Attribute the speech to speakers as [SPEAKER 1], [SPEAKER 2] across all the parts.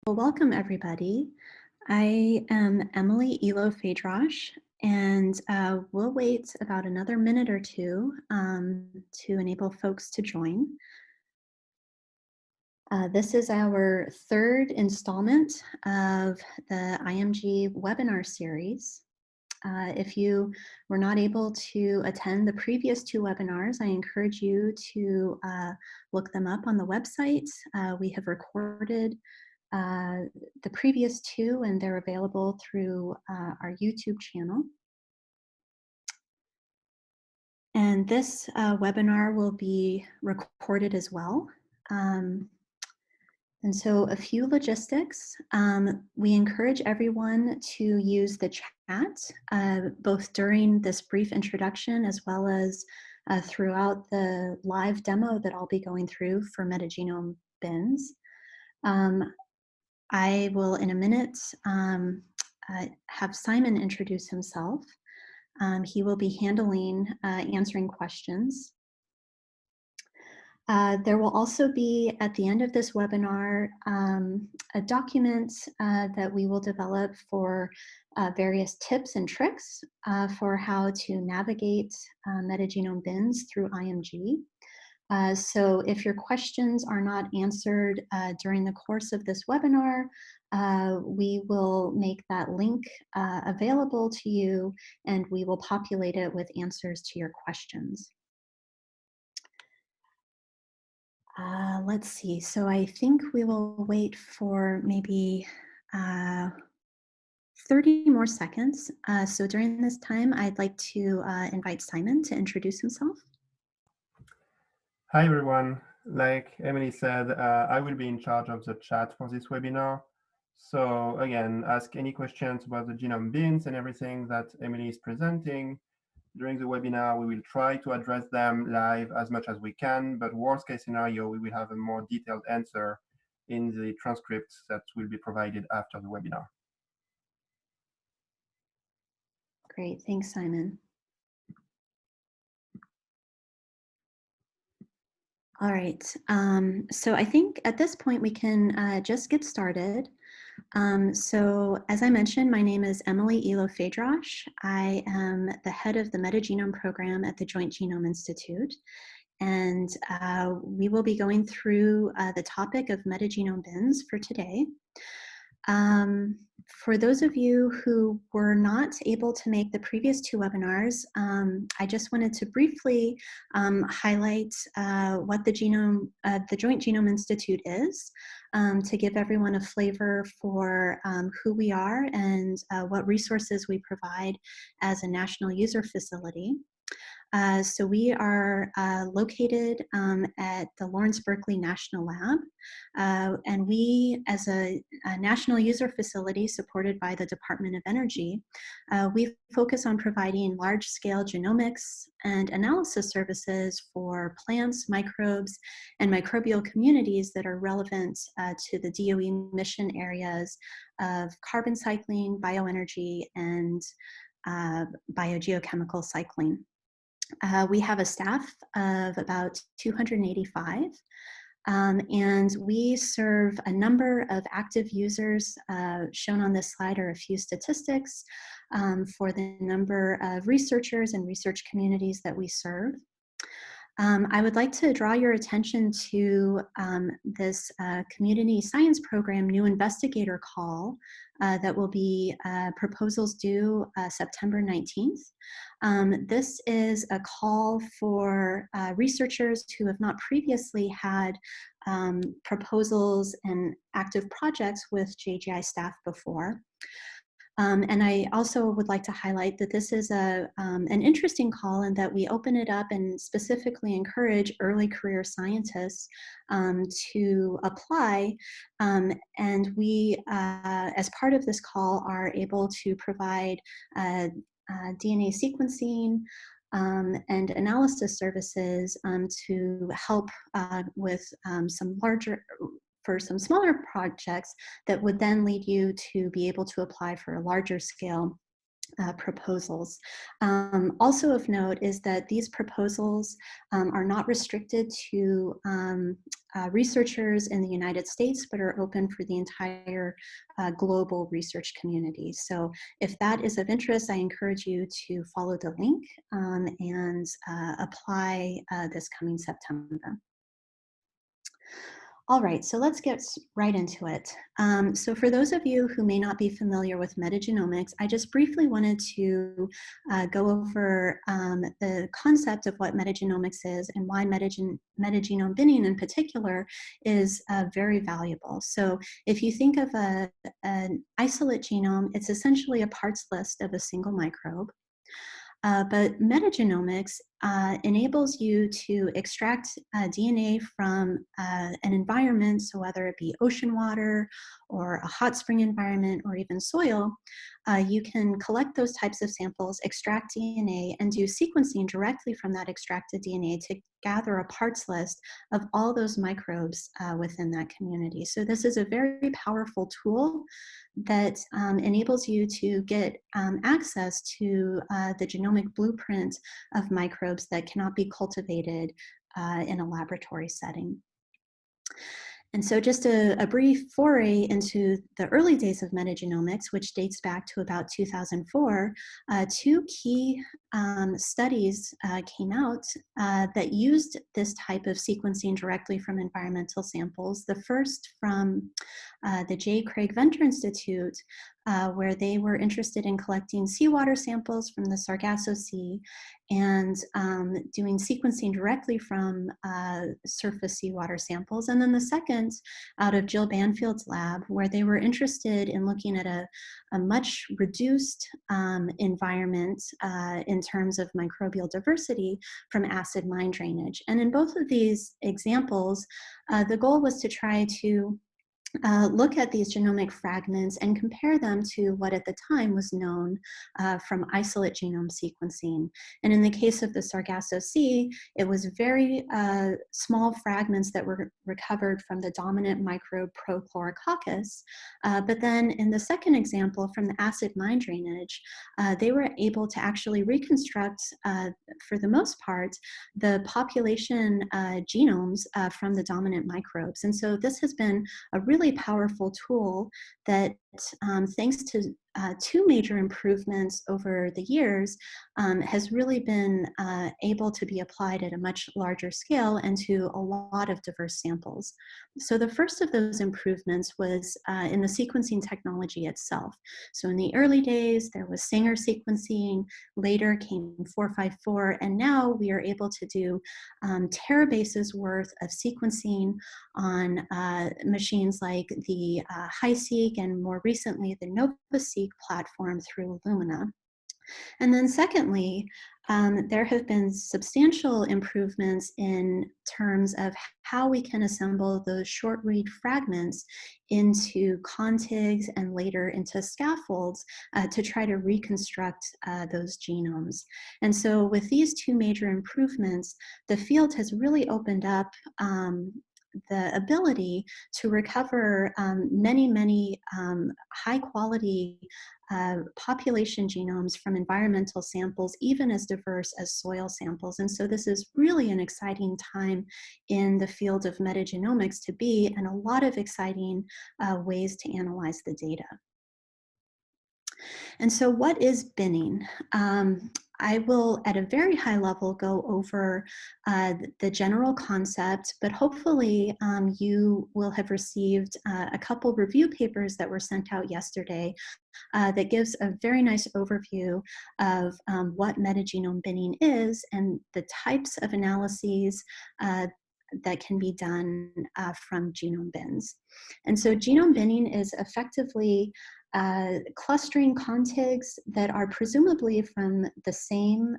[SPEAKER 1] Well, welcome everybody. I am Emily Eloe-Fadrosh, and we'll wait about another minute or two to enable folks to join. This is our third installment of the IMG webinar series. If you were not able to attend the previous two webinars, I encourage you to look them up on the website. We have recorded the previous two, and they're available through our YouTube channel. And this webinar will be recorded as well. And so a few logistics. We encourage everyone to use the chat, both during this brief introduction as well as throughout the live demo that I'll be going through for Metagenome Bins. I will, in a minute, have Simon introduce himself. He will be handling answering questions. There will also be, at the end of this webinar, a document that we will develop for various tips and tricks for how to navigate metagenome bins through IMG. So if your questions are not answered during the course of this webinar, we will make that link available to you, and we will populate it with answers to your questions. Let's see, so I think we will wait for maybe 30 more seconds. So during this time, I'd like to invite Simon to introduce himself.
[SPEAKER 2] Hi everyone, like Emily said, I will be in charge of the chat for this webinar. So again, ask any questions about the genome bins and everything that Emily is presenting. During the webinar, we will try to address them live as much as we can, but worst case scenario, we will have a more detailed answer in the transcripts that will be provided after the webinar.
[SPEAKER 1] Great, thanks, Simon. All right, so I think at this point we can just get started. So as I mentioned, my name is Emily Eloe-Fadrosh. I am the head of the Metagenome program at the Joint Genome Institute. And we will be going through the topic of metagenome bins for today. For those of you who were not able to make the previous two webinars, I just wanted to briefly highlight what the Joint Genome Institute is, to give everyone a flavor for who we are and what resources we provide as a national user facility. So we are located at the Lawrence Berkeley National Lab, and we, as a national user facility supported by the Department of Energy, we focus on providing large-scale genomics and analysis services for plants, microbes, and microbial communities that are relevant to the DOE mission areas of carbon cycling, bioenergy, and biogeochemical cycling. We have a staff of about 285, and we serve a number of active users. Shown on this slide are a few statistics for the number of researchers and research communities that we serve. I would like to draw your attention to this community science program new investigator call that will be proposals due September 19th. This is a call for researchers who have not previously had proposals and active projects with JGI staff before. And I also would like to highlight that this is an interesting call in that we open it up and specifically encourage early career scientists to apply. And we, as part of this call, are able to provide DNA sequencing and analysis services to help with for some smaller projects that would then lead you to be able to apply for a larger scale proposals. Also of note is that these proposals are not restricted to researchers in the United States, but are open for the entire global research community. So if that is of interest, I encourage you to follow the link and apply this coming September. All right, so let's get right into it. So for those of you who may not be familiar with metagenomics, I just briefly wanted to go over the concept of what metagenomics is and why metagenome binning in particular is very valuable. So if you think of an isolate genome, it's essentially a parts list of a single microbe. But metagenomics enables you to extract DNA from an environment, so whether it be ocean water or a hot spring environment or even soil, you can collect those types of samples, extract DNA, and do sequencing directly from that extracted DNA to gather a parts list of all those microbes within that community. So this is a very powerful tool that enables you to get access to the genomic blueprint of microbes that cannot be cultivated in a laboratory setting. And so just a brief foray into the early days of metagenomics, which dates back to about 2004, two key studies came out that used this type of sequencing directly from environmental samples. The first from the J. Craig Venter Institute, where they were interested in collecting seawater samples from the Sargasso Sea and doing sequencing directly from surface seawater samples. And then the second out of Jill Banfield's lab, where they were interested in looking at a much reduced environment in terms of microbial diversity from acid mine drainage. And in both of these examples, the goal was to try to look at these genomic fragments and compare them to what at the time was known from isolate genome sequencing. And in the case of the Sargasso Sea, it was very small fragments that were recovered from the dominant microbe Prochlorococcus. But then in the second example from the acid mine drainage, they were able to actually reconstruct, for the most part, the population genomes from the dominant microbes. And so this has been a really powerful tool that, thanks to two major improvements over the years, has really been able to be applied at a much larger scale and to a lot of diverse samples. So the first of those improvements was in the sequencing technology itself. So in the early days, there was Sanger sequencing, later came 454, and now we are able to do terabases worth of sequencing on machines like the HiSeq and more recently the NovaSeq platform through Illumina. And then secondly, there have been substantial improvements in terms of how we can assemble those short read fragments into contigs and later into scaffolds to try to reconstruct those genomes. And so with these two major improvements, the field has really opened up the ability to recover many high quality population genomes from environmental samples, even as diverse as soil samples. And so this is really an exciting time in the field of metagenomics to be, and a lot of exciting ways to analyze the data. And so what is binning? I will, at a very high level, go over the general concept, but hopefully you will have received a couple review papers that were sent out yesterday that gives a very nice overview of what metagenome binning is and the types of analyses that can be done from genome bins. And so genome binning is effectively clustering contigs that are presumably from the same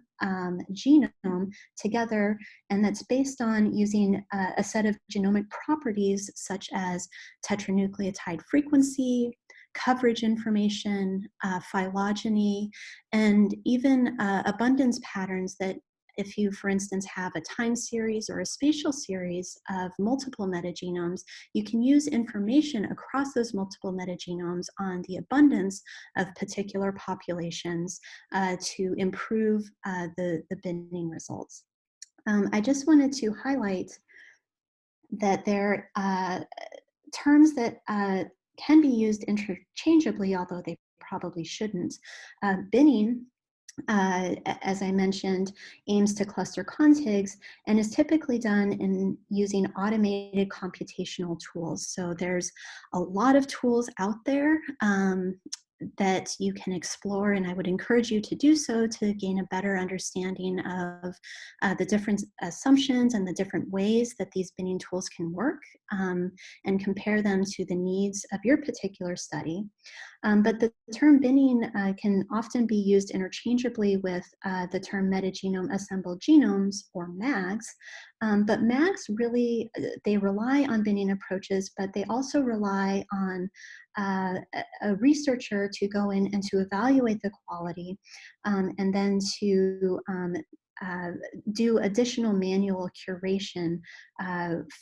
[SPEAKER 1] genome together, and that's based on using a set of genomic properties such as tetranucleotide frequency, coverage information, phylogeny, and even abundance patterns that if you, for instance, have a time series or a spatial series of multiple metagenomes, you can use information across those multiple metagenomes on the abundance of particular populations to improve the binning results. I just wanted to highlight that there are terms that can be used interchangeably, although they probably shouldn't. Binning, as I mentioned, aims to cluster contigs and is typically done in using automated computational tools. So there's a lot of tools out there that you can explore, and I would encourage you to do so to gain a better understanding of the different assumptions and the different ways that these binning tools can work, and compare them to the needs of your particular study. But the term binning can often be used interchangeably with the term metagenome assembled genomes, or MAGs. But MAGs really, they rely on binning approaches, but they also rely on a researcher to go in and to evaluate the quality, and then to do additional manual curation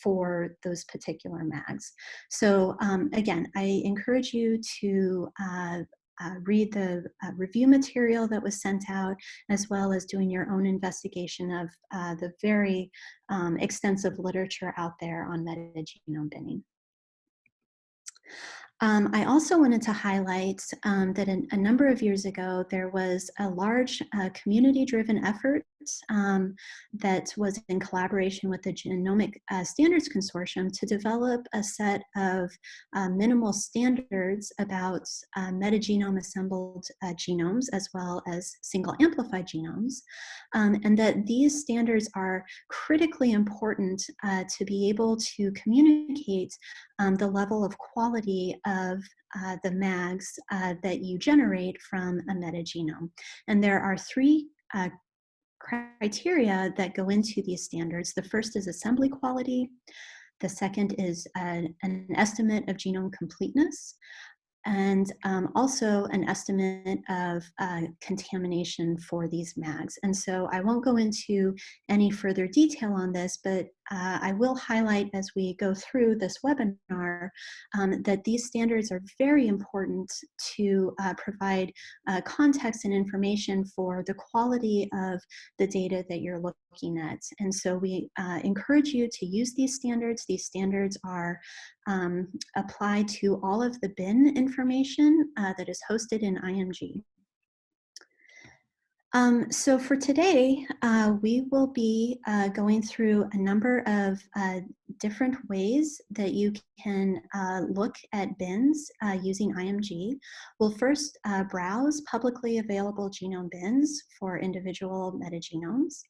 [SPEAKER 1] for those particular MAGs. So again, I encourage you to read the review material that was sent out, as well as doing your own investigation of the very extensive literature out there on metagenome binning. I also wanted to highlight that a number of years ago, there was a large community-driven effort that was in collaboration with the Genomic Standards Consortium to develop a set of minimal standards about metagenome assembled genomes, as well as single amplified genomes, and that these standards are critically important to be able to communicate the level of quality of the MAGs that you generate from a metagenome. And there are three criteria that go into these standards. The first is assembly quality. The second is an estimate of genome completeness, and also an estimate of contamination for these MAGs. And so I won't go into any further detail on this, but I will highlight as we go through this webinar that these standards are very important to provide context and information for the quality of the data that you're looking at. And so we encourage you to use these standards. These standards are applied to all of the bin information that is hosted in IMG. So for today, we will be going through a number of different ways that you can look at bins using IMG. We'll first browse publicly available genome bins for individual metagenomes.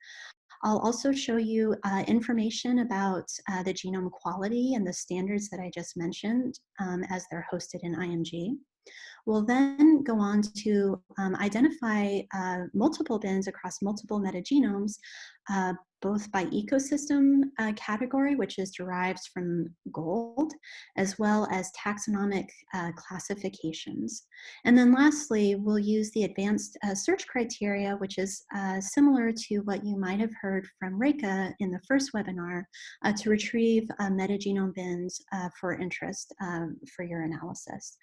[SPEAKER 1] I'll also show you information about the genome quality and the standards that I just mentioned as they're hosted in IMG. We'll then go on to identify multiple bins across multiple metagenomes, both by ecosystem category, which is derived from GOLD, as well as taxonomic classifications. And then lastly, we'll use the advanced search criteria, which is similar to what you might have heard from Reka in the first webinar, to retrieve metagenome bins for interest for your analysis.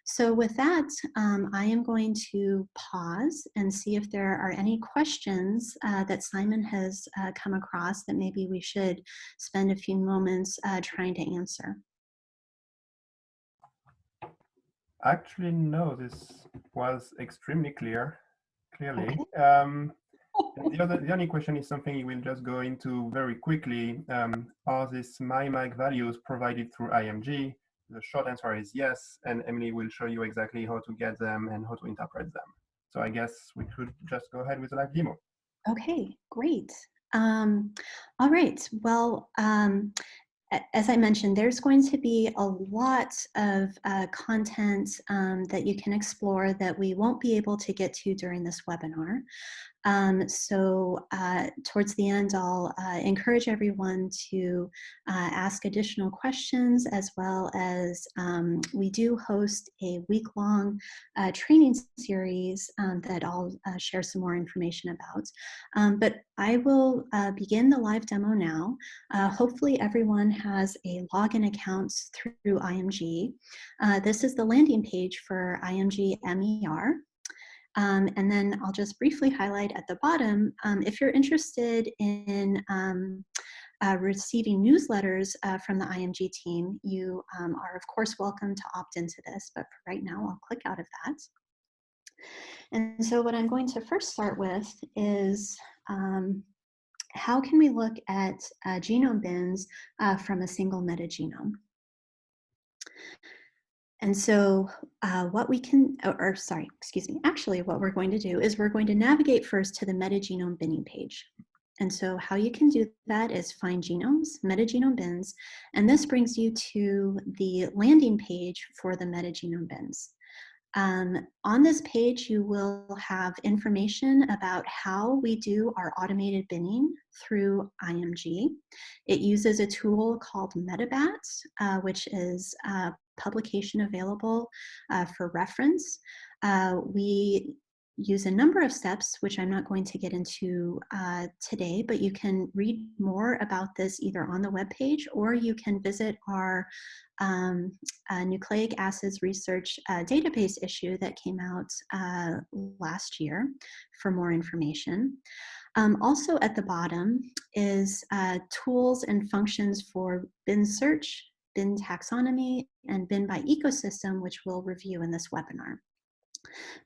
[SPEAKER 1] So with that, I am going to pause and see if there are any questions that Simon has come across that maybe we should spend a few moments trying to answer.
[SPEAKER 2] Actually, no, this was extremely clearly.
[SPEAKER 1] Okay.
[SPEAKER 2] The only question is something you will just go into very quickly. Are these MyMag values provided through IMG? The short answer is yes, and Emily will show you exactly how to get them and how to interpret them. So I guess we could just go ahead with the live demo.
[SPEAKER 1] Okay, great. All right, well, as I mentioned, there's going to be a lot of content that you can explore that we won't be able to get to during this webinar. Towards the end, I'll encourage everyone to ask additional questions, as well as we do host a week-long training series that I'll share some more information about. But I will begin the live demo now. Hopefully everyone has a login account through IMG. This is the landing page for IMG MER. And then I'll just briefly highlight at the bottom, if you're interested in receiving newsletters from the IMG team, you are of course welcome to opt into this, but for right now I'll click out of that. And so what I'm going to first start with is how can we look at genome bins from a single metagenome? And so what we can, actually what we're going to do is we're going to navigate first to the metagenome binning page. And so how you can do that is find genomes, metagenome bins, and this brings you to the landing page for the metagenome bins. On this page, you will have information about how we do our automated binning through IMG. It uses a tool called Metabat, which is a publication available for reference. We use a number of steps, which I'm not going to get into today, but you can read more about this either on the webpage, or you can visit our nucleic acids research database issue that came out last year for more information. Also at the bottom is tools and functions for bin search, bin taxonomy, and bin by ecosystem, which we'll review in this webinar.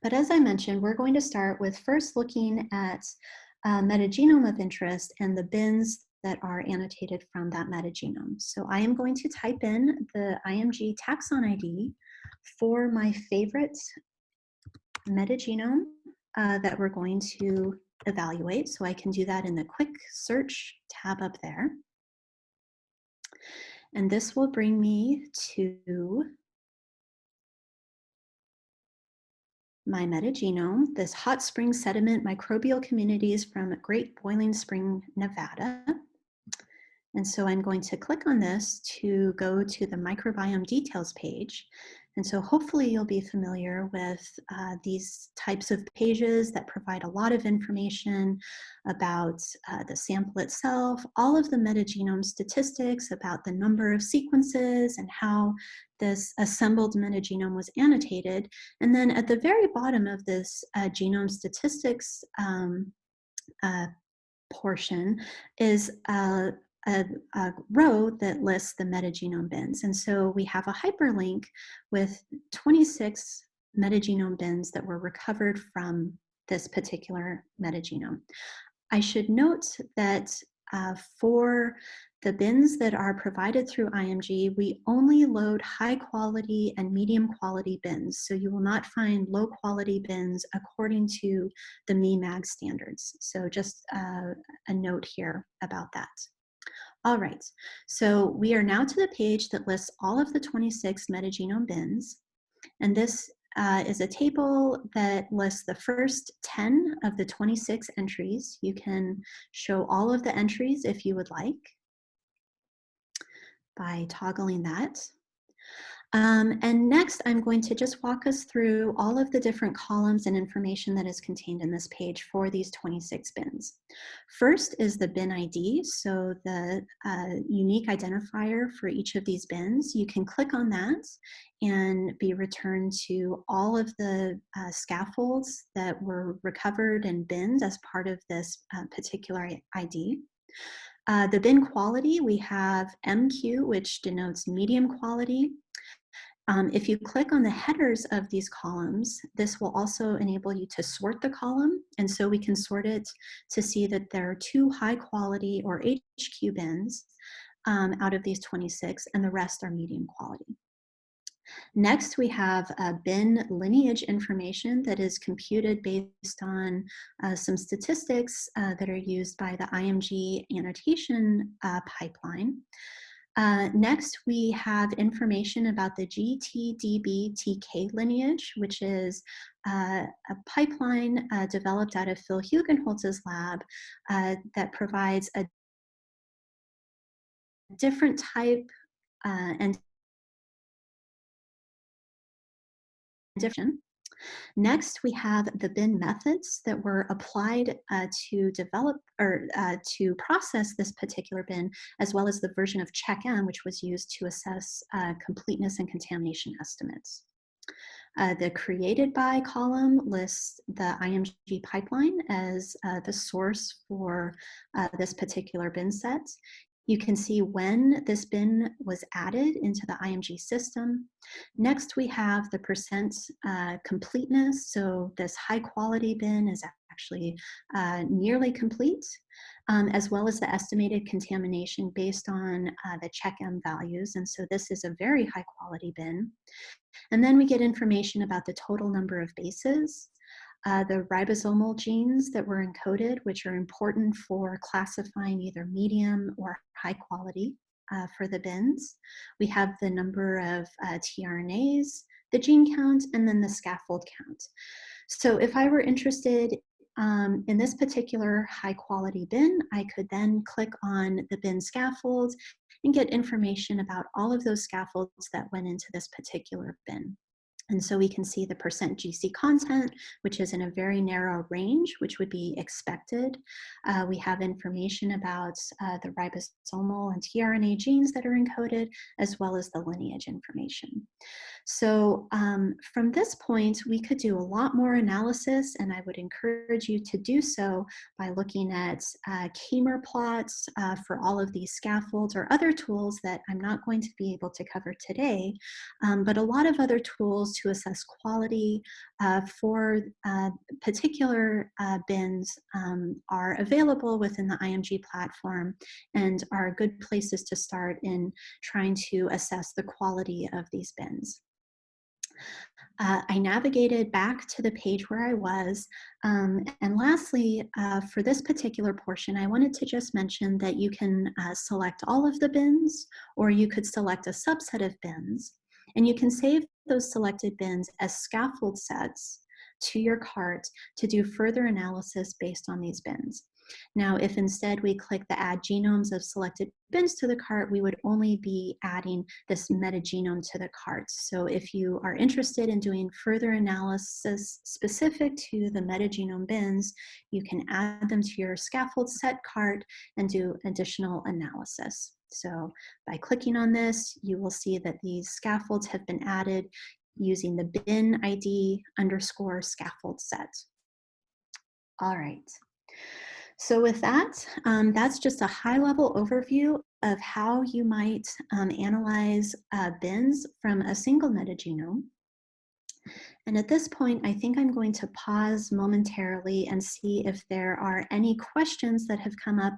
[SPEAKER 1] But as I mentioned, we're going to start with first looking at metagenome of interest and the bins that are annotated from that metagenome. So I am going to type in the IMG taxon ID for my favorite metagenome that we're going to evaluate. So I can do that in the quick search tab up there. And this will bring me to my metagenome, this hot spring sediment microbial communities from Great Boiling Spring, Nevada. And so I'm going to click on this to go to the microbiome details page. And so hopefully you'll be familiar with these types of pages that provide a lot of information about the sample itself, all of the metagenome statistics about the number of sequences and how this assembled metagenome was annotated. And then at the very bottom of this genome statistics portion is a row that lists the metagenome bins. And so we have a hyperlink with 26 metagenome bins that were recovered from this particular metagenome. I should note that for the bins that are provided through IMG, we only load high quality and medium quality bins. So you will not find low quality bins according to the MEMAG standards. So just a note here about that. All right, so we are now to the page that lists all of the 26 metagenome bins. And this is a table that lists the first 10 of the 26 entries. You can show all of the entries if you would like by toggling that. And next, I'm going to just walk us through all of the different columns and information that is contained in this page for these 26 bins. First is the bin ID, so the unique identifier for each of these bins. You can click on that and be returned to all of the scaffolds that were recovered and binned as part of this particular ID. The bin quality, we have MQ, which denotes medium quality. If you click on the headers of these columns, this will also enable you to sort the column. And so we can sort it to see that there are 2 high quality or HQ bins out of these 26, and the rest are medium quality. Next, we have bin lineage information that is computed based on some statistics that are used by the IMG annotation pipeline. Next, we have information about the GTDB-TK lineage, which is a pipeline developed out of Phil Hugenholtz's lab that provides a different type and different. Next, we have the bin methods that were applied to develop or to process this particular bin, as well as the version of CheckM, which was used to assess completeness and contamination estimates. The created by column lists the IMG pipeline as the source for this particular bin set. You can see when this bin was added into the IMG system. Next, we have the percent completeness. So this high quality bin is actually nearly complete, as well as the estimated contamination based on the CheckM values. And so this is a very high quality bin. And then we get information about the total number of bases, the ribosomal genes that were encoded, which are important for classifying either medium or high quality for the bins. We have the number of tRNAs, the gene count, and then the scaffold count. So if I were interested in this particular high quality bin, I could then click on the bin scaffold and get information about all of those scaffolds that went into this particular bin. And so we can see the percent GC content, which is in a very narrow range, which would be expected. We have information about the ribosomal and tRNA genes that are encoded, as well as the lineage information. So from this point, we could do a lot more analysis, and I would encourage you to do so by looking at K-mer plots for all of these scaffolds or other tools that I'm not going to be able to cover today, but a lot of other tools to assess quality for particular bins are available within the IMG platform and are good places to start in trying to assess the quality of these bins. I navigated back to the page where I was. And lastly, for this particular portion, I wanted to just mention that you can select all of the bins, or you could select a subset of bins. And you can save those selected bins as scaffold sets to your cart to do further analysis based on these bins. Now, if instead we click the add genomes of selected bins to the cart, we would only be adding this metagenome to the cart. So if you are interested in doing further analysis specific to the metagenome bins, you can add them to your scaffold set cart and do additional analysis. So by clicking on this, you will see that these scaffolds have been added using the bin ID _ scaffold set. All right. So with that, that's just a high-level overview of how you might analyze bins from a single metagenome. And at this point, I think I'm going to pause momentarily and see if there are any questions that have come up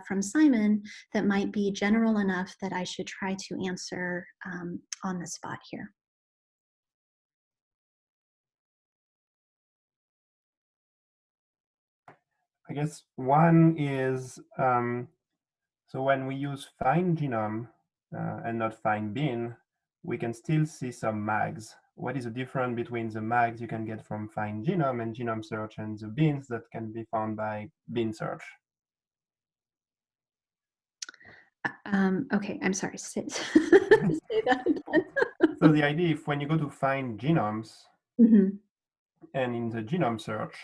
[SPEAKER 1] from Simon that might be general enough that I should try to answer on the spot here.
[SPEAKER 2] I guess one is, so when we use find genome and not find bin, we can still see some mags. What is the difference between the mags you can get from find genome and genome search and the bins that can be found by bin search?
[SPEAKER 1] Okay, I'm sorry, say that again.
[SPEAKER 2] So the idea, if when you go to find genomes
[SPEAKER 1] Mm-hmm.
[SPEAKER 2] and in the genome search,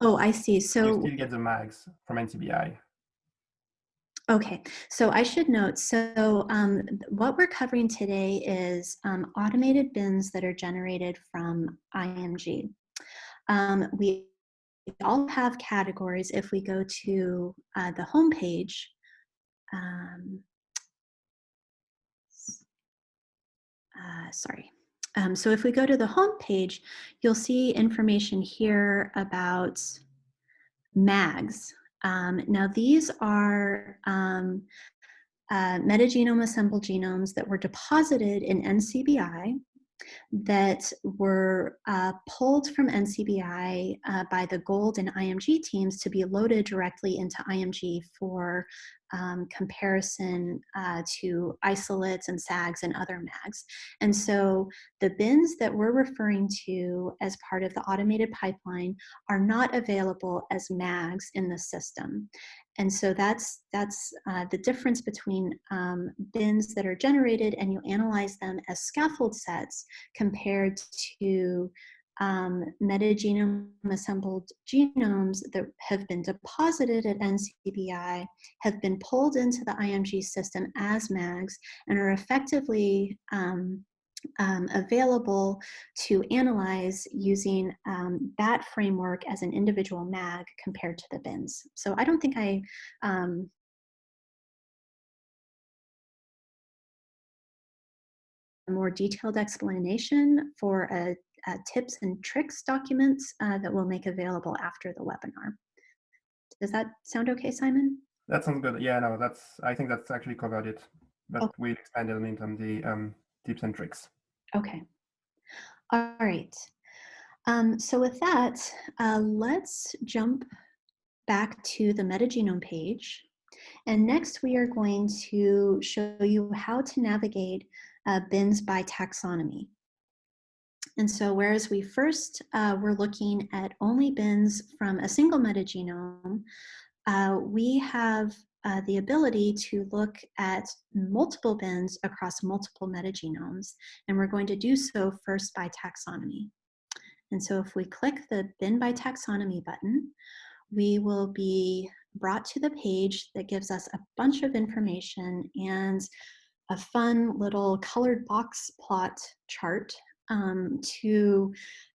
[SPEAKER 1] Oh, I see.
[SPEAKER 2] you
[SPEAKER 1] So
[SPEAKER 2] still get the mags from NCBI.
[SPEAKER 1] okay, so I should note, so what we're covering today is automated bins that are generated from IMG. We all have categories. If we go to the home page, sorry. So if we go to the home page, you'll see information here about mags. Now these are metagenome assembled genomes that were deposited in NCBI that were pulled from NCBI by the GOLD and IMG teams to be loaded directly into IMG for comparison to isolates and SAGs and other MAGs. And so the bins that we're referring to as part of the automated pipeline are not available as MAGs in the system. And so that's the difference between bins that are generated and you analyze them as scaffold sets compared to metagenome assembled genomes that have been deposited at NCBI, have been pulled into the IMG system as MAGs, and are effectively available to analyze using that framework as an individual MAG compared to the bins. So I don't think I a more detailed explanation for a tips and tricks documents that we'll make available after the webinar. Does that sound okay, Simon?
[SPEAKER 2] That sounds good. Yeah, no, I think that's actually covered it, but
[SPEAKER 1] Okay.
[SPEAKER 2] we'll expand it on the tips and tricks.
[SPEAKER 1] Okay. All right. So with that, let's jump back to the metagenome page. And next we are going to show you how to navigate bins by taxonomy. And so whereas we first were looking at only bins from a single metagenome, we have the ability to look at multiple bins across multiple metagenomes, and we're going to do so first by taxonomy. And so if we click the Bin by Taxonomy button, we will be brought to the page that gives us a bunch of information and a fun little colored box plot chart to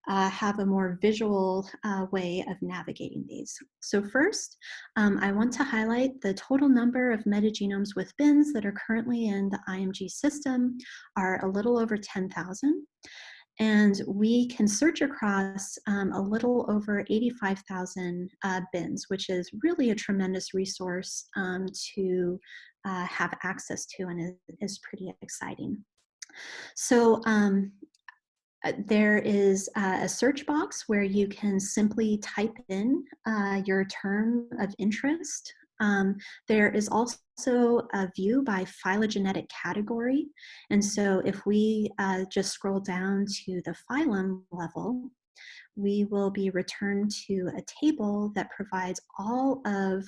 [SPEAKER 1] have a more visual way of navigating these. So first, I want to highlight the total number of metagenomes with bins that are currently in the IMG system are a little over 10,000. And we can search across a little over 85,000 bins, which is really a tremendous resource to have access to, and is pretty exciting. So there is a search box where you can simply type in your term of interest. There is also a view by phylogenetic category. And so if we just scroll down to the phylum level, we will be returned to a table that provides all of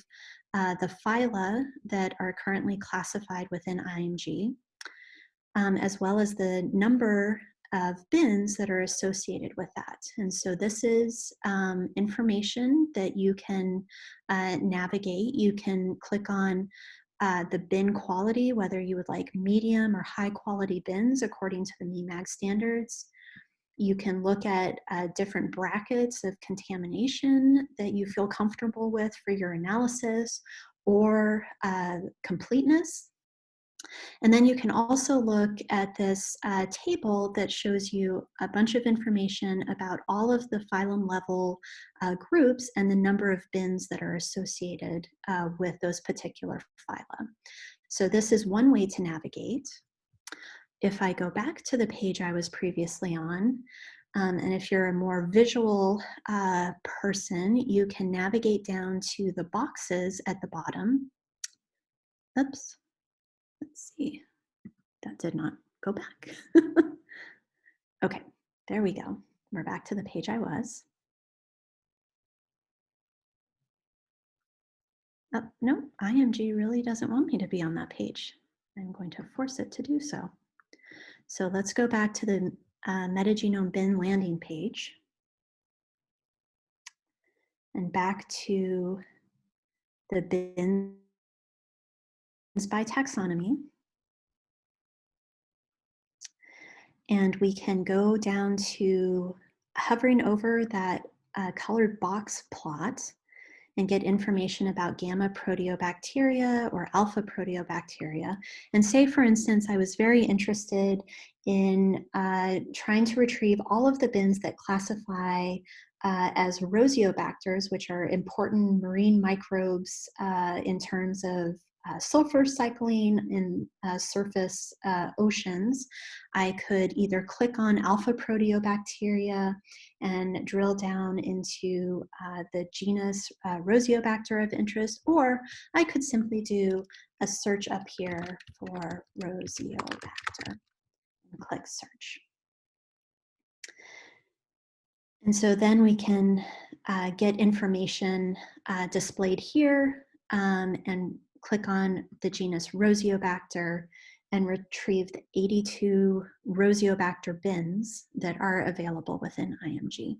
[SPEAKER 1] the phyla that are currently classified within IMG, as well as the number of bins that are associated with that. And so this is information that you can navigate. You can click on the bin quality, whether you would like medium or high quality bins according to the MEMAG standards. You can look at different brackets of contamination that you feel comfortable with for your analysis, or completeness. And then you can also look at this table that shows you a bunch of information about all of the phylum level groups and the number of bins that are associated with those particular phyla. So this is one way to navigate. If I go back to the page I was previously on, and if you're a more visual person, you can navigate down to the boxes at the bottom. Oops. Let's see, that did not go back. Okay, there we go. We're back to the page I was. Oh, no, IMG really doesn't want me to be on that page. I'm going to force it to do so. So let's go back to the Metagenome Bin landing page and back to the bins by taxonomy. And we can go down to hovering over that colored box plot and get information about gamma proteobacteria or alpha proteobacteria. And say, for instance, I was very interested in trying to retrieve all of the bins that classify as rosiobacters, which are important marine microbes in terms of sulfur cycling in surface oceans, I could either click on alpha proteobacteria and drill down into the genus Roseobacter of interest, or I could simply do a search up here for Roseobacter and click search. And so then we can get information displayed here and click on the genus Roseobacter and retrieve the 82 Roseobacter bins that are available within IMG.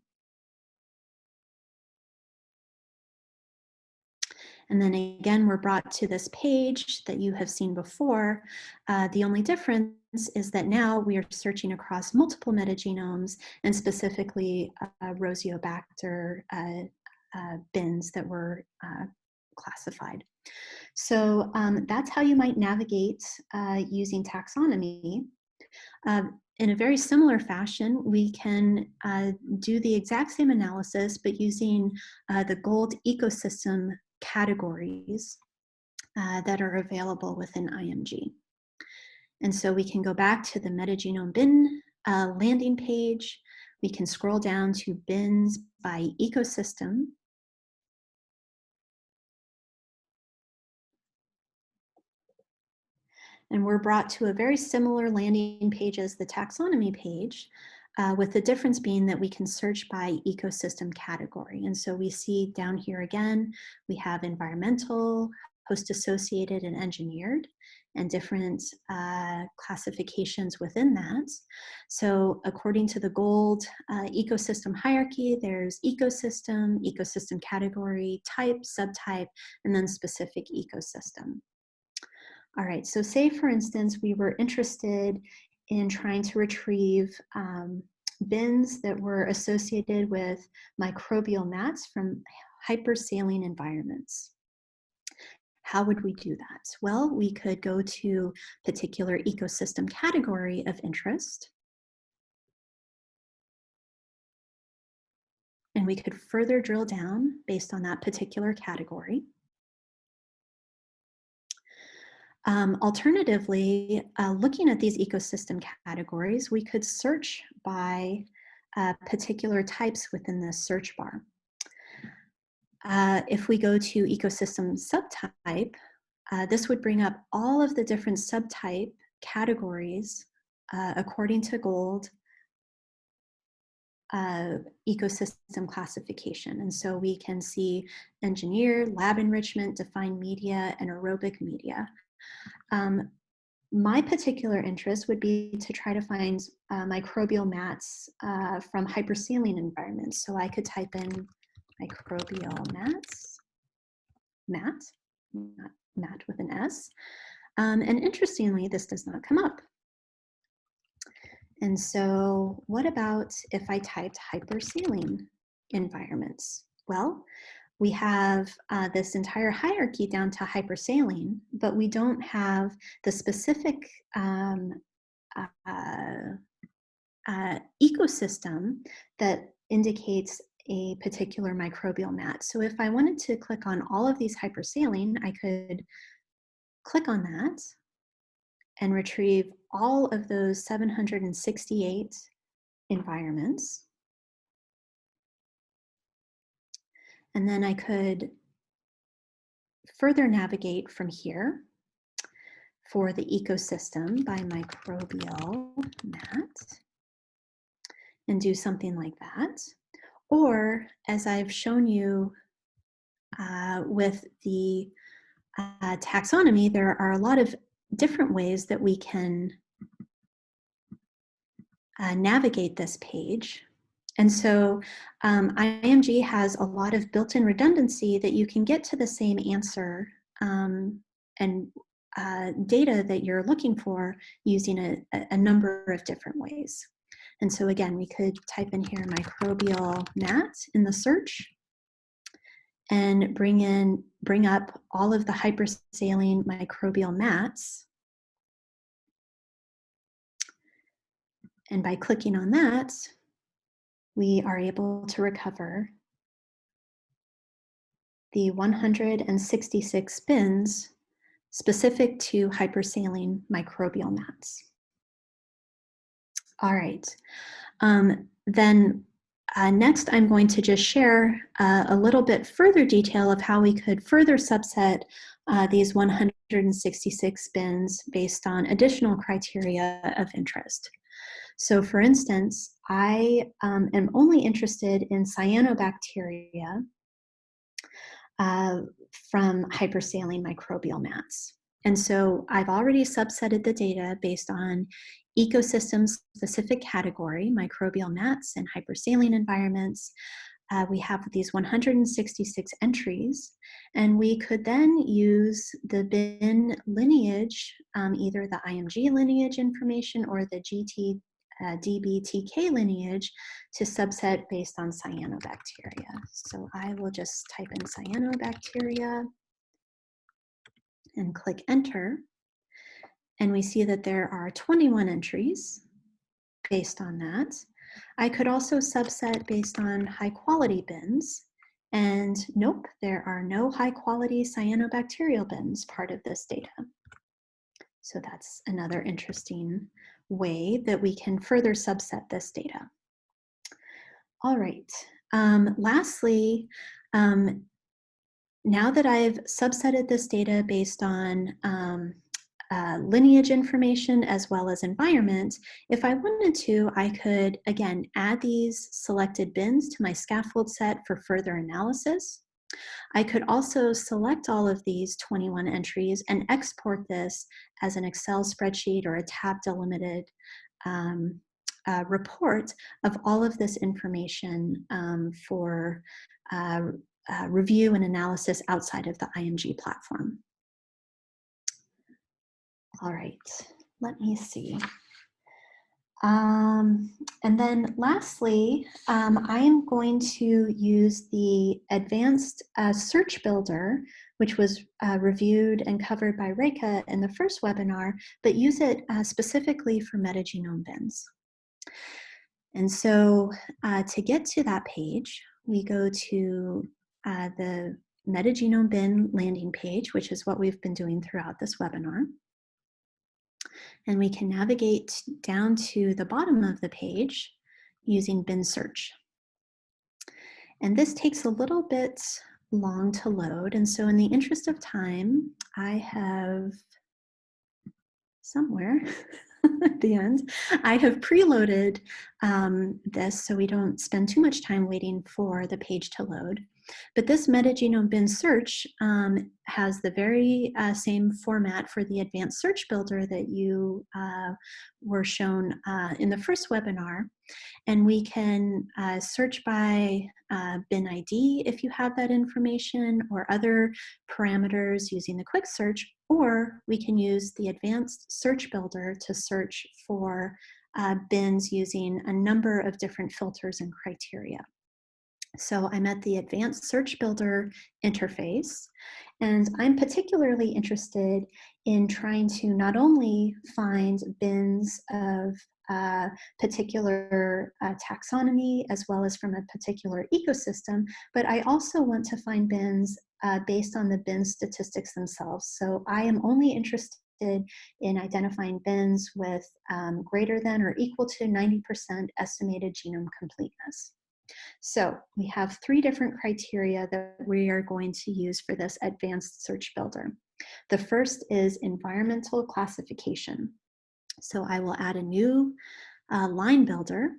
[SPEAKER 1] And then again, we're brought to this page that you have seen before. The only difference is that now we are searching across multiple metagenomes and specifically Roseobacter bins that were classified. So that's how you might navigate using taxonomy. In a very similar fashion, we can do the exact same analysis, but using the GOLD ecosystem categories that are available within IMG. And so we can go back to the Metagenome Bin landing page. We can scroll down to bins by ecosystem. And we're brought to a very similar landing page as the taxonomy page, with the difference being that we can search by ecosystem category. And so we see down here again, we have environmental, host-associated, and engineered, and different classifications within that. So according to the GOLD ecosystem hierarchy, there's ecosystem, ecosystem category, type, subtype, and then specific ecosystem. All right, so say for instance, we were interested in trying to retrieve bins that were associated with microbial mats from hypersaline environments. How would we do that? Well, we could go to particular ecosystem category of interest, and we could further drill down based on that particular category. Alternatively, looking at these ecosystem categories, we could search by particular types within the search bar. If we go to ecosystem subtype, this would bring up all of the different subtype categories according to GOLD ecosystem classification. And so we can see engineered, lab enrichment, defined media, and aerobic media. My particular interest would be to try to find microbial mats from hypersaline environments. So I could type in microbial mats, mat, not mat with an S. And interestingly, this does not come up. And so what about if I typed hypersaline environments? Well, we have this entire hierarchy down to hypersaline, but we don't have the specific ecosystem that indicates a particular microbial mat. So if I wanted to click on all of these hypersaline, I could click on that and retrieve all of those 768 environments. And then I could further navigate from here for the ecosystem by microbial mat and do something like that. Or as I've shown you with the taxonomy, there are a lot of different ways that we can navigate this page. And so IMG has a lot of built-in redundancy that you can get to the same answer and data that you're looking for using a number of different ways. And so again, we could type in here microbial mat in the search and bring up all of the hypersaline microbial mats. And by clicking on that, we are able to recover the 166 bins specific to hypersaline microbial mats. All right. Then next, I'm going to just share a little bit further detail of how we could further subset these 166 bins based on additional criteria of interest. So for instance, I am only interested in cyanobacteria from hypersaline microbial mats. And so I've already subsetted the data based on ecosystem-specific category, microbial mats and hypersaline environments. We have these 166 entries, and we could then use the bin lineage, either the IMG lineage information or the DBTK lineage, to subset based on cyanobacteria. So I will just type in cyanobacteria and click enter. And we see that there are 21 entries based on that. I could also subset based on high quality bins. And nope, there are no high quality cyanobacterial bins part of this data. So that's another interesting way that we can further subset this data. All right. Lastly, now that I've subsetted this data based on lineage information as well as environment, if I wanted to, I could, again, add these selected bins to my scaffold set for further analysis. I could also select all of these 21 entries and export this as an Excel spreadsheet or a tab delimited report of all of this information for review and analysis outside of the IMG platform. All right, let me see. And then lastly, I am going to use the advanced search builder, which was reviewed and covered by Reka in the first webinar, but use it specifically for metagenome bins. And so to get to that page, we go to the Metagenome Bin landing page, which is what we've been doing throughout this webinar. And we can navigate down to the bottom of the page using bin search. And this takes a little bit long to load. And so in the interest of time, I have somewhere at the end, I have preloaded this so we don't spend too much time waiting for the page to load. But this metagenome bin search has the very same format for the advanced search builder that you were shown in the first webinar. And we can search by bin ID if you have that information, or other parameters using the quick search, or we can use the advanced search builder to search for bins using a number of different filters and criteria. So I'm at the advanced search builder interface, and I'm particularly interested in trying to not only find bins of particular taxonomy as well as from a particular ecosystem, but I also want to find bins based on the bin statistics themselves. So I am only interested in identifying bins with greater than or equal to 90% estimated genome completeness. So we have 3 different criteria that we are going to use for this advanced search builder. The first is environmental classification. So I will add a new line builder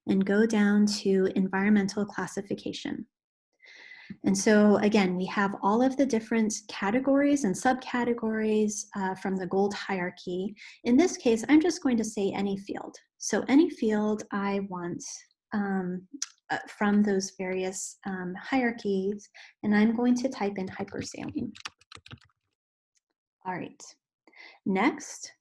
[SPEAKER 1] and go down to environmental classification. And so again, we have all of the different categories and subcategories from the gold hierarchy. In this case, I'm just going to say any field. So any field I want from those various hierarchies, and I'm going to type in hypersaline. All right. Next,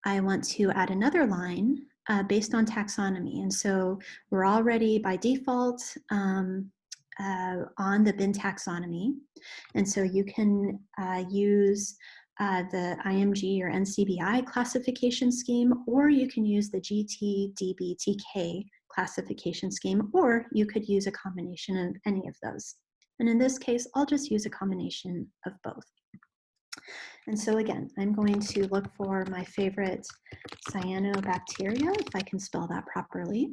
[SPEAKER 1] I want to add another line based on taxonomy. And so we're already by default on the bin taxonomy. And so you can use the IMG or NCBI classification scheme, or you can use the GTDBTK classification scheme, or you could use a combination of any of those. And in this case, I'll just use a combination of both. And so again, I'm going to look for my favorite cyanobacteria, if I can spell that properly.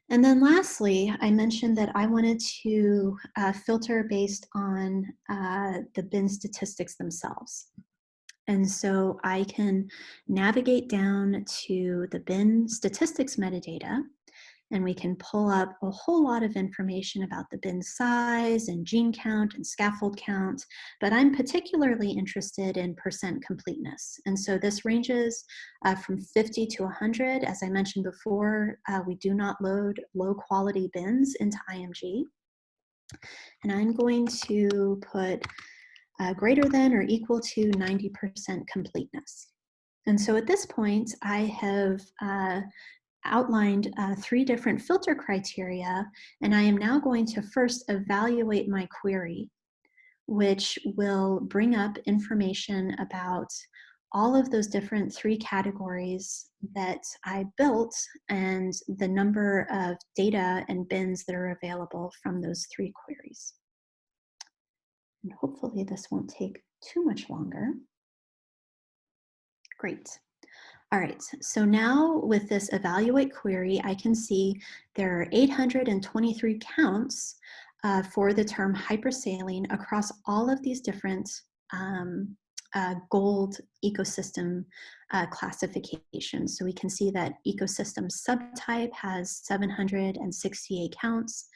[SPEAKER 1] And then lastly, I mentioned that I wanted to filter based on the bin statistics themselves. And so I can navigate down to the bin statistics metadata, and we can pull up a whole lot of information about the bin size and gene count and scaffold count, but I'm particularly interested in percent completeness. And so this ranges from 50 to 100. As I mentioned before, we do not load low quality bins into IMG. And I'm going to put greater than or equal to 90% completeness. And so at this point, I have outlined 3 different filter criteria, and I am now going to first evaluate my query, which will bring up information about all of those different 3 categories that I built and the number of data and bins that are available from those 3 queries. And hopefully this won't take too much longer. Great. All right, so now with this evaluate query, I can see there are 823 counts for the term hypersaline across all of these different gold ecosystem classifications. So we can see that ecosystem subtype has 768 counts,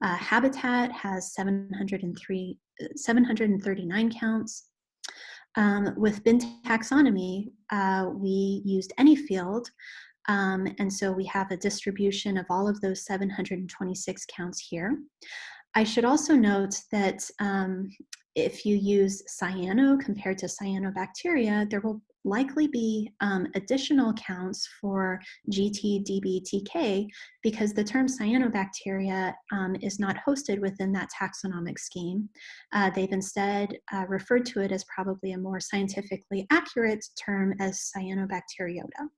[SPEAKER 1] habitat has 739 counts. With bin taxonomy, we used any field, and so we have a distribution of all of those 726 counts here. I should also note that if you use cyano compared to cyanobacteria, there will likely be additional counts for GT, DB, TK, because the term cyanobacteria is not hosted within that taxonomic scheme. They've instead referred to it as probably a more scientifically accurate term as cyanobacteriota.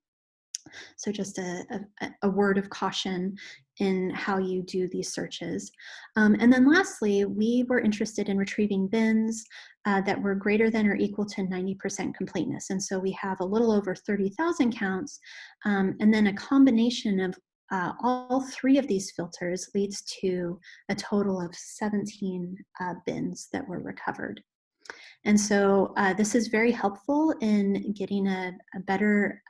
[SPEAKER 1] So just a word of caution in how you do these searches. And then lastly, we were interested in retrieving bins that were greater than or equal to 90% completeness. And so we have a little over 30,000 counts, and then a combination of all 3 of these filters leads to a total of 17 bins that were recovered. And so this is very helpful in getting a better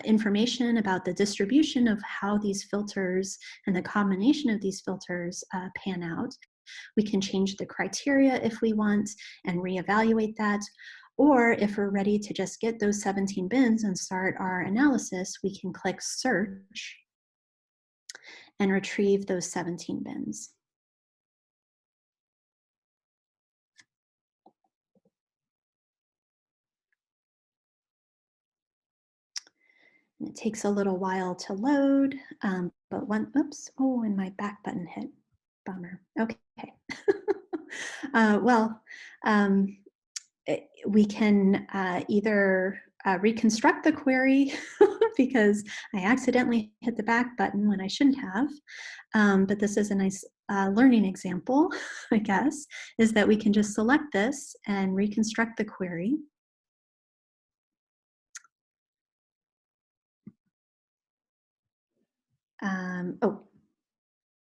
[SPEAKER 1] information about the distribution of how these filters and the combination of these filters pan out. We can change the criteria if we want and reevaluate that. Or if we're ready to just get those 17 bins and start our analysis, we can click search and retrieve those 17 bins. And it takes a little while to load, but oops, oh, and my back button hit. Bummer. Okay. Well, we can either reconstruct the query because I accidentally hit the back button when I shouldn't have. But this is a nice learning example, I guess, is that we can just select this and reconstruct the query. Oh,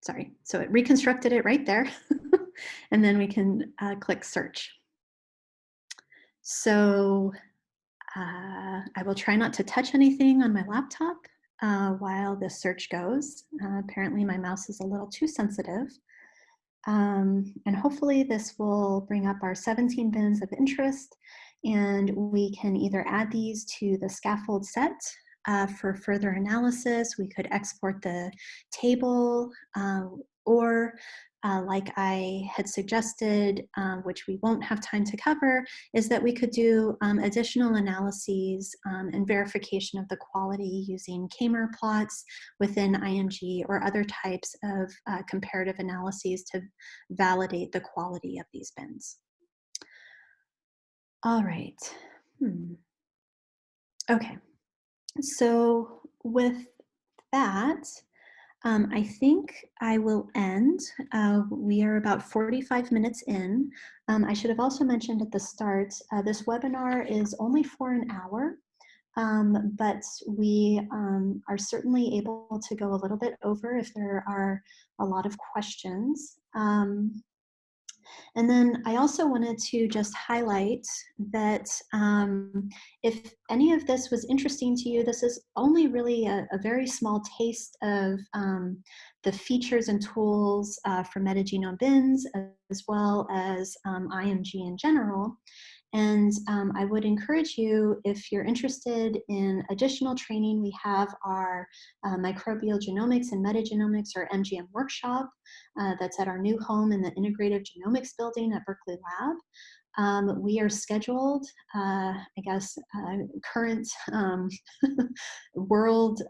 [SPEAKER 1] sorry. So it reconstructed it right there. And then we can click search. So I will try not to touch anything on my laptop while this search goes. Apparently my mouse is a little too sensitive. And hopefully this will bring up our 17 bins of interest, and we can either add these to the scaffold set for further analysis. We could export the table, or like I had suggested, which we won't have time to cover, is that we could do additional analyses and verification of the quality using K-mer plots within IMG or other types of comparative analyses to validate the quality of these bins. All right. Okay. So with that, I think I will end. We are about 45 minutes in. I should have also mentioned at the start, this webinar is only for an hour, but we are certainly able to go a little bit over if there are a lot of questions. And then I also wanted to just highlight that if any of this was interesting to you, this is only really a very small taste of the features and tools for Metagenome Bins, as well as IMG in general. And I would encourage you, if you're interested in additional training, we have our microbial genomics and metagenomics, or MGM workshop, that's at our new home in the Integrative Genomics building at Berkeley Lab. We are scheduled, I guess, current world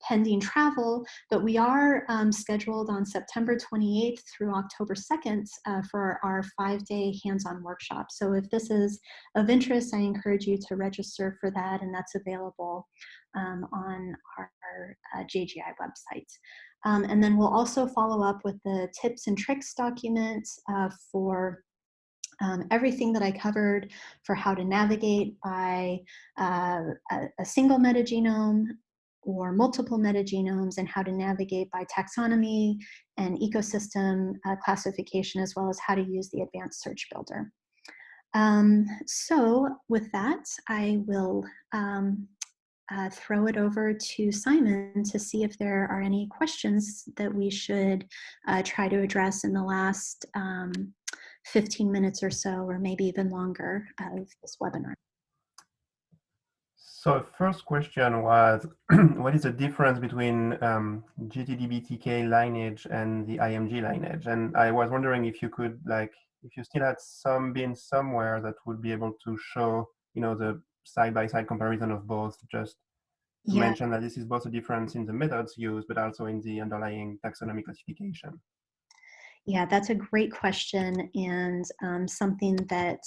[SPEAKER 1] pending travel, but we are scheduled on September 28th through October 2nd for our 5-day hands-on workshop. So if this is of interest, I encourage you to register for that, and that's available on our JGI website. And then we'll also follow up with the tips and tricks document for everything that I covered for how to navigate by a single metagenome or multiple metagenomes, and how to navigate by taxonomy and ecosystem classification, as well as how to use the advanced search builder. So with that, I will throw it over to Simon to see if there are any questions that we should try to address in the last 15 minutes or so, or maybe even longer of this webinar.
[SPEAKER 2] So first question was, what is the difference between GTDBTK lineage and the IMG lineage? And I was wondering if you could, like, if you still had some bins somewhere that would be able to show, the side-by-side comparison of both, just to mention that this is both a difference in the methods used, but also in the underlying taxonomy classification.
[SPEAKER 1] Yeah, that's a great question, and something that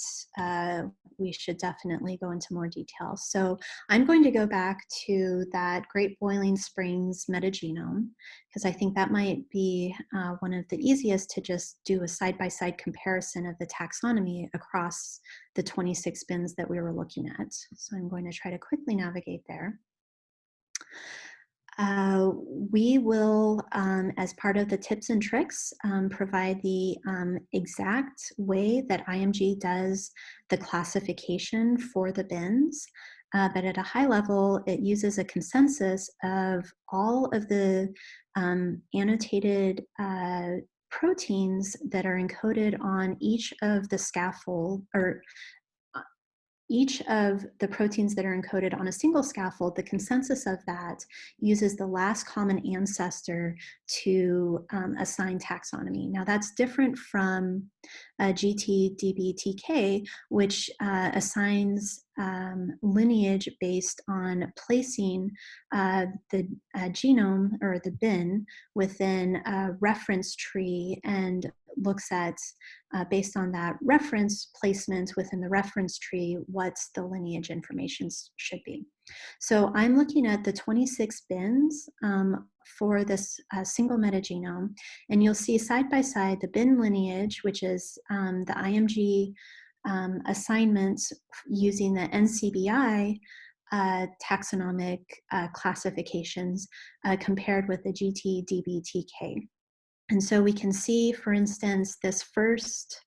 [SPEAKER 1] we should definitely go into more detail. So I'm going to go back to that Great Boiling Springs metagenome, because I think that might be one of the easiest to just do a side-by-side comparison of the taxonomy across the 26 bins that we were looking at. So I'm going to try to quickly navigate there. We will, as part of the tips and tricks, provide the exact way that IMG does the classification for the bins. But at a high level, it uses a consensus of all of the annotated proteins that are encoded on each of the scaffold, or each of the proteins that are encoded on a single scaffold. The consensus of that uses the last common ancestor to assign taxonomy. Now that's different from GTDBTK, which assigns lineage based on placing the genome, or the bin, within a reference tree, and looks at, based on that reference placement within the reference tree, what the lineage information should be. So I'm looking at the 26 bins for this single metagenome, and you'll see side by side the bin lineage, which is the IMG assignments using the NCBI taxonomic classifications compared with the GTDBTK. And so we can see, for instance, this first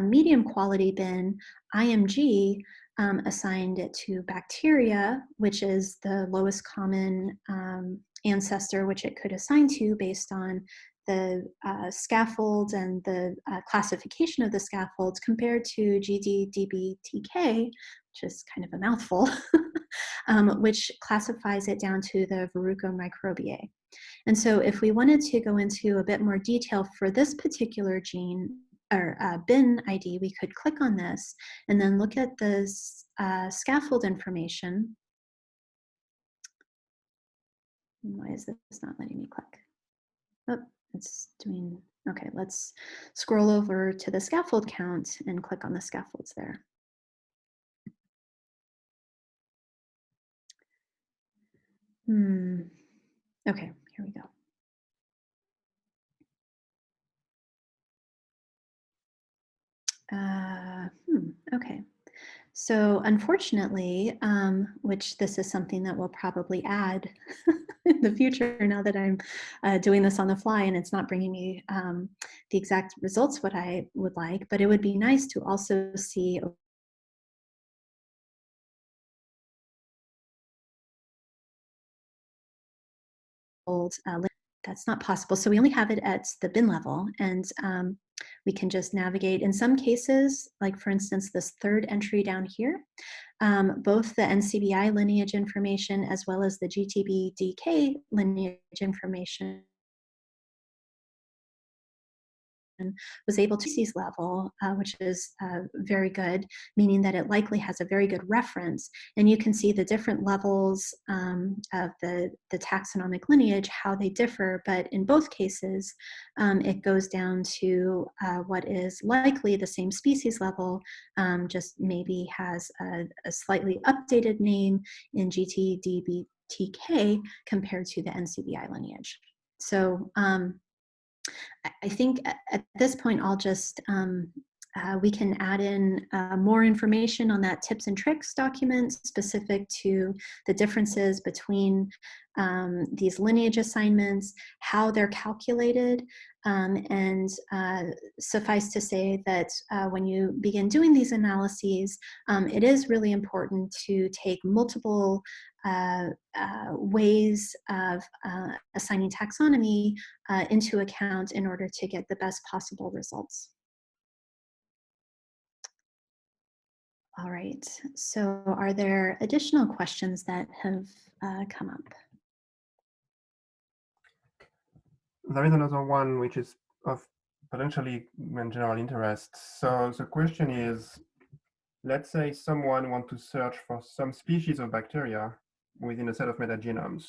[SPEAKER 1] medium quality bin, IMG, assigned it to bacteria, which is the lowest common ancestor which it could assign to based on the scaffolds and the classification of the scaffolds, compared to GTDBTK, which is kind of a mouthful, which classifies it down to the verruco microbiae. And so if we wanted to go into a bit more detail for this particular gene, or bin ID, we could click on this and then look at the scaffold information. Why is this not letting me click? Oh, it's doing, okay, let's scroll over to the scaffold count and click on the scaffolds there. Okay, here we go. Okay. So unfortunately, which this is something that we'll probably add in the future now that I'm doing this on the fly and it's not bringing me the exact results what I would like, but it would be nice to also see old that's not possible. So we only have it at the bin level, and we can just navigate. In some cases, like for instance, this third entry down here, both the NCBI lineage information as well as the GTB-DK lineage information was able to species level, which is very good, meaning that it likely has a very good reference. And you can see the different levels of the taxonomic lineage, how they differ. But in both cases, it goes down to what is likely the same species level, just maybe has a slightly updated name in GTDBTK compared to the NCBI lineage. So I think at this point, I'll just, we can add in more information on that tips and tricks document specific to the differences between these lineage assignments, how they're calculated, and suffice to say that when you begin doing these analyses, it is really important to take multiple ways of assigning taxonomy into account in order to get the best possible results. All right, so are there additional questions that have come up?
[SPEAKER 2] There is another one which is of potentially general interest. So the question is, let's say someone wants to search for some species of bacteria within a set of metagenomes.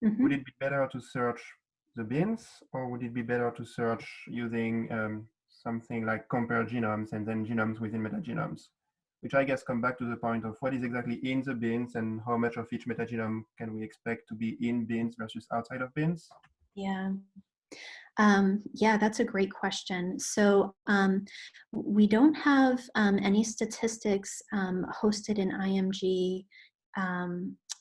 [SPEAKER 2] Would it be better to search the bins, or would it be better to search using something like compare genomes and then genomes within metagenomes? Which I guess come back to the point of what is exactly in the bins and how much of each metagenome can we expect to be in bins versus outside of bins?
[SPEAKER 1] Yeah. Yeah, that's a great question. So we don't have any statistics hosted in IMG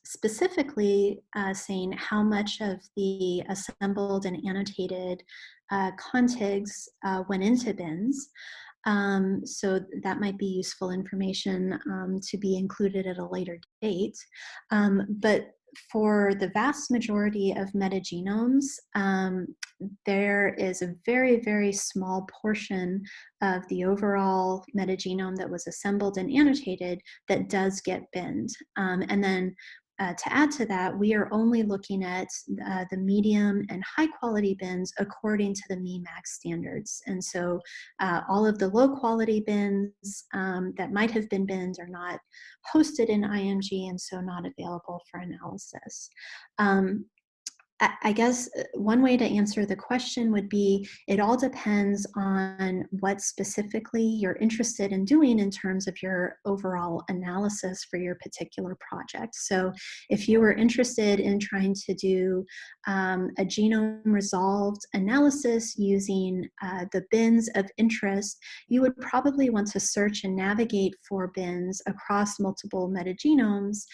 [SPEAKER 1] specifically saying how much of the assembled and annotated contigs went into bins. So that might be useful information to be included at a later date. But for the vast majority of metagenomes, there is a very, very small portion of the overall metagenome that was assembled and annotated that does get binned. And then to add to that, we are only looking at the medium and high quality bins according to the MEMAX standards. And so all of the low quality bins that might have been binned are not hosted in IMG and so not available for analysis. I guess one way to answer the question would be, it all depends on what specifically you're interested in doing in terms of your overall analysis for your particular project. So if you were interested in trying to do a genome resolved analysis using the bins of interest, you would probably want to search and navigate for bins across multiple metagenomes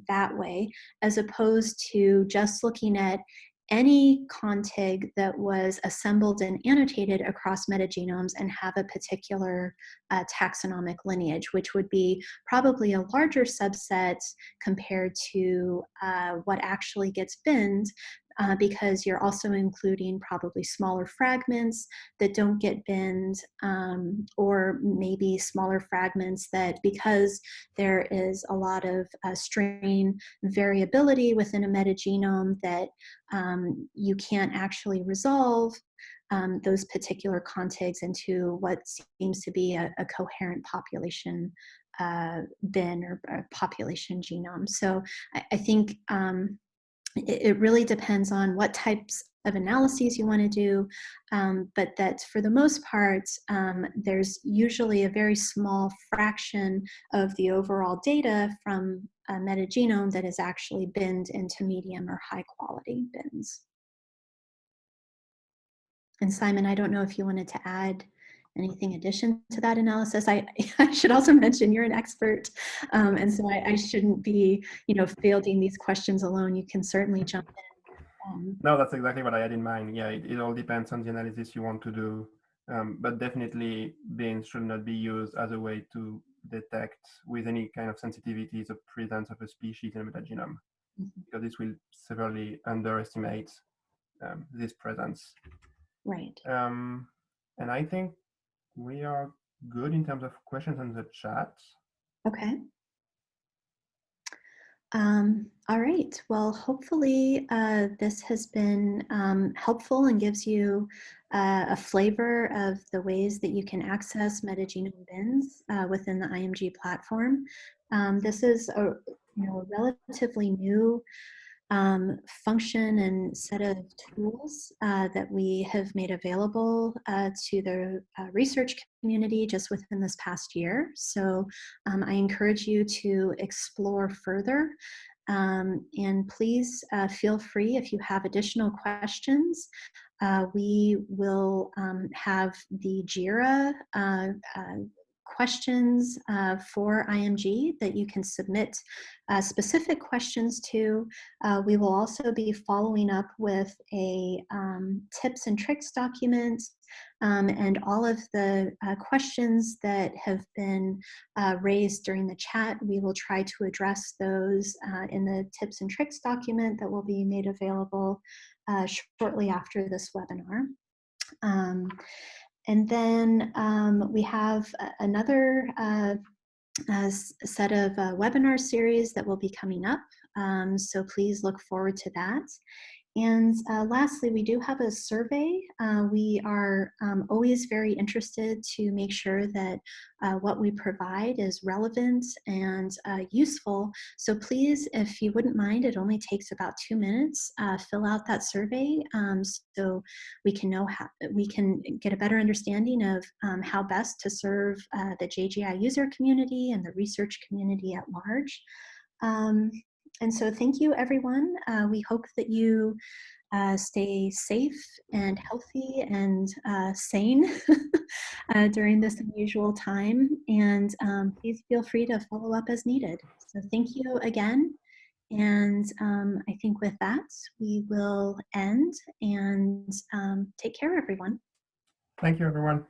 [SPEAKER 1] that way, as opposed to just looking at any contig that was assembled and annotated across metagenomes and have a particular taxonomic lineage, which would be probably a larger subset compared to what actually gets binned, because you're also including probably smaller fragments that don't get binned, or maybe smaller fragments that, because there is a lot of strain variability within a metagenome, that you can't actually resolve those particular contigs into what seems to be a coherent population bin or population genome. So I think it really depends on what types of analyses you want to do, but that for the most part, there's usually a very small fraction of the overall data from a metagenome that is actually binned into medium or high quality bins. And Simon, I don't know if you wanted to add anything addition to that analysis. I should also mention you're an expert, and so I shouldn't be, fielding these questions alone. You can certainly jump in.
[SPEAKER 2] No, that's exactly what I had in mind. Yeah, it all depends on the analysis you want to do, but definitely bins should not be used as a way to detect with any kind of sensitivity the presence of a species in a metagenome, because this will severely underestimate this presence.
[SPEAKER 1] Right.
[SPEAKER 2] And I think we are good in terms of questions in the chat.
[SPEAKER 1] Okay. All right. Well, hopefully this has been helpful and gives you a flavor of the ways that you can access metagenome bins within the IMG platform. This is a relatively new function and set of tools that we have made available to the research community just within this past year. So I encourage you to explore further. And please feel free if you have additional questions. We will have the JIRA questions for IMG that you can submit specific questions to. We will also be following up with a tips and tricks document, and all of the questions that have been raised during the chat, we will try to address those in the tips and tricks document that will be made available shortly after this webinar. And then we have another set of webinar series that will be coming up. So please look forward to that. And lastly, we do have a survey. We are always very interested to make sure that what we provide is relevant and useful. So please, if you wouldn't mind, it only takes about 2 minutes, fill out that survey so we can know how we can get a better understanding of how best to serve the JGI user community and the research community at large. And so thank you, everyone. We hope that you stay safe and healthy and sane during this unusual time. And please feel free to follow up as needed. So thank you again. And I think with that, we will end and take care, everyone.
[SPEAKER 2] Thank you, everyone.